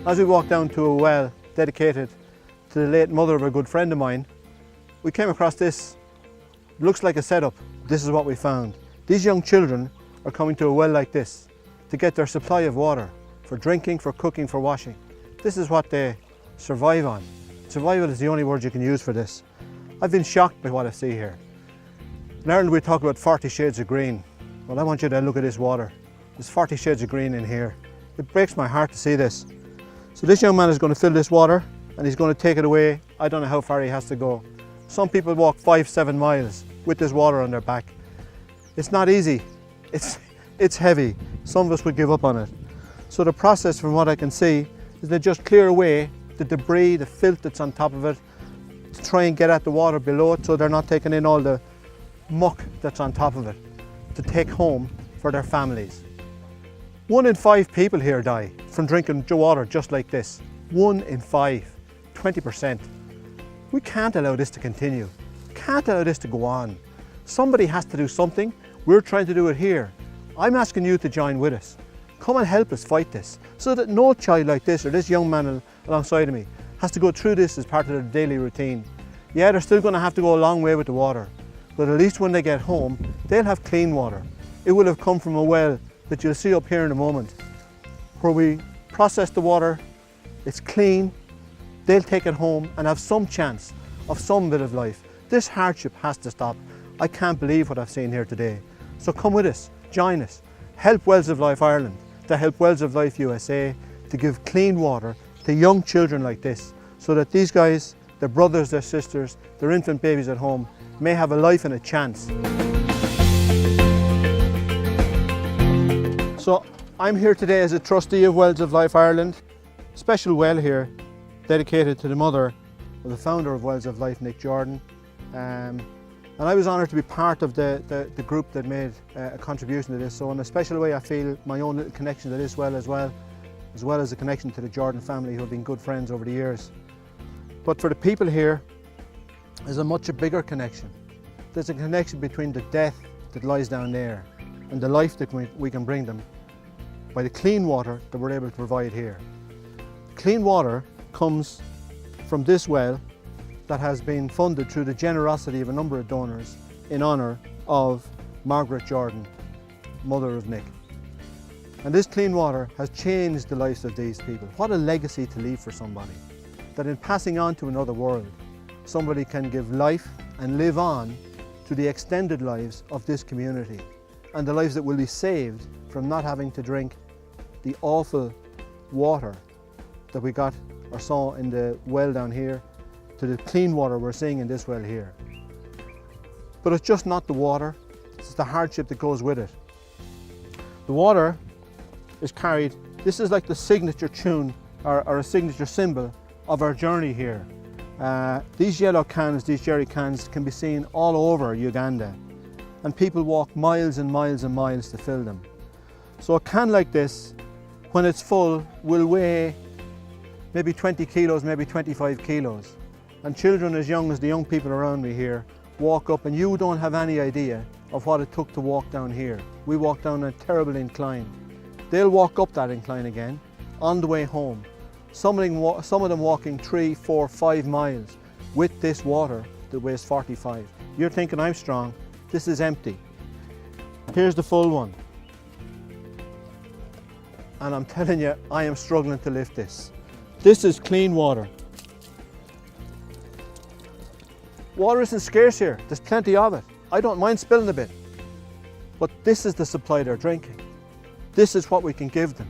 As we walked down to a well dedicated to the late mother of a good friend of mine, we came across this. Looks like a setup. This is what we found. These young children are coming to a well like this to get their supply of water for drinking, for cooking, for washing. This is what they survive on. Survival is the only word you can use for this. I've been shocked by what I see here. In Ireland we talk about 40 shades of green. Well, I want you to look at this water. There's 40 shades of green in here. It breaks my heart to see this. So this young man is going to fill this water and he's going to take it away. I don't know how far he has to go. Some people walk 5-7 miles with this water on their back. It's not easy. It's heavy. Some of us would give up on it. So the process, from what I can see, is they just clear away the debris, the filth that's on top of it, to try and get at the water below it so they're not taking in all the muck that's on top of it to take home for their families. 1 in 5 people here die from drinking water just like this. 1 in 5, 20%. We can't allow this to continue. Can't allow this to go on. Somebody has to do something. We're trying to do it here. I'm asking you to join with us. Come and help us fight this so that no child like this or this young man alongside of me has to go through this as part of their daily routine. Yeah, they're still going to have to go a long way with the water, but at least when they get home, they'll have clean water. It will have come from a well that you'll see up here in a moment, where we process the water, it's clean, they'll take it home and have some chance of some bit of life. This hardship has to stop. I can't believe what I've seen here today. So come with us, join us, help Wells of Life Ireland, to help Wells of Life USA, to give clean water to young children like this, so that these guys, their brothers, their sisters, their infant babies at home, may have a life and a chance. So I'm here today as a trustee of Wells of Life Ireland. Special well here dedicated to the mother of the founder of Wells of Life, Nick Jordan. And I was honoured to be part of the group that made a contribution to this. So in a special way I feel my own little connection to this well as well as a connection to the Jordan family, who have been good friends over the years. But for the people here, there's a much bigger connection. There's a connection between the death that lies down there and the life that we can bring them by the clean water that we're able to provide here. Clean water comes from this well that has been funded through the generosity of a number of donors in honour of Margaret Jordan, mother of Nick. And this clean water has changed the lives of these people. What a legacy to leave for somebody, that in passing on to another world, somebody can give life and live on to the extended lives of this community, and the lives that will be saved from not having to drink the awful water that we got or saw in the well down here, to the clean water we're seeing in this well here. But it's just not the water, it's the hardship that goes with it. The water is carried, this is like the signature tune or a signature symbol of our journey here. These yellow cans, these jerry cans, can be seen all over Uganda, and people walk miles and miles and miles to fill them. So a can like this, when it's full, will weigh maybe 20 kilos, maybe 25 kilos. And children as young as the young people around me here walk up, and you don't have any idea of what it took to walk down here. We walked down a terrible incline. They'll walk up that incline again on the way home. Some of them walking 3, 4, 5 miles with this water that weighs 45. You're thinking, I'm strong, this is empty. Here's the full one. And I'm telling you, I am struggling to lift this. This is clean water. Water isn't scarce here, there's plenty of it. I don't mind spilling a bit. But this is the supply they're drinking. This is what we can give them.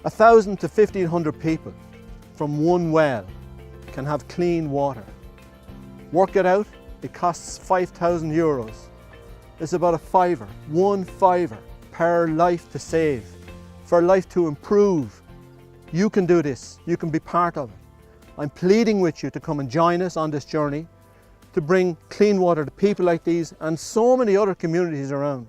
1,000 to 1,500 people from one well can have clean water. Work it out, it costs €5,000. It's about a fiver, one fiver per life to save, for life to improve. You can do this. You can be part of it. I'm pleading with you to come and join us on this journey to bring clean water to people like these and so many other communities around.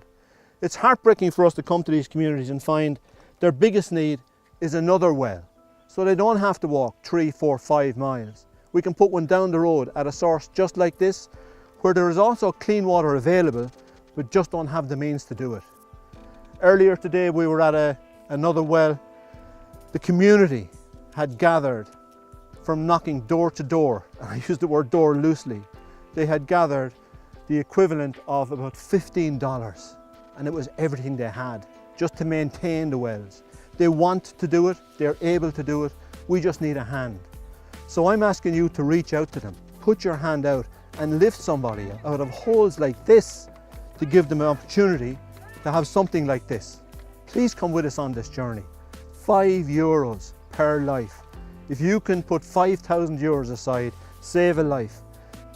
It's heartbreaking for us to come to these communities and find their biggest need is another well, so they don't have to walk 3, 4, 5 miles. We can put one down the road at a source just like this, where there is also clean water available, but just don't have the means to do it. Earlier today we were at another well. The community had gathered from knocking door to door, and I use the word door loosely. They had gathered the equivalent of about $15, and it was everything they had just to maintain the wells. They want to do it, they're able to do it, we just need a hand. So I'm asking you to reach out to them, put your hand out and lift somebody out of holes like this to give them an opportunity to have something like this. Please come with us on this journey. €5 per life. If you can put 5,000 euros aside, save a life.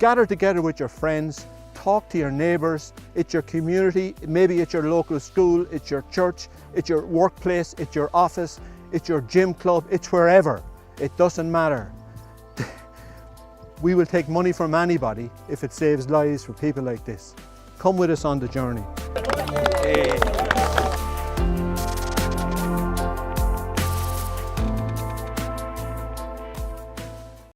Gather together with your friends, talk to your neighbours, it's your community, maybe it's your local school, it's your church, it's your workplace, it's your office, it's your gym club, it's wherever. It doesn't matter. We will take money from anybody if it saves lives for people like this. Come with us on the journey.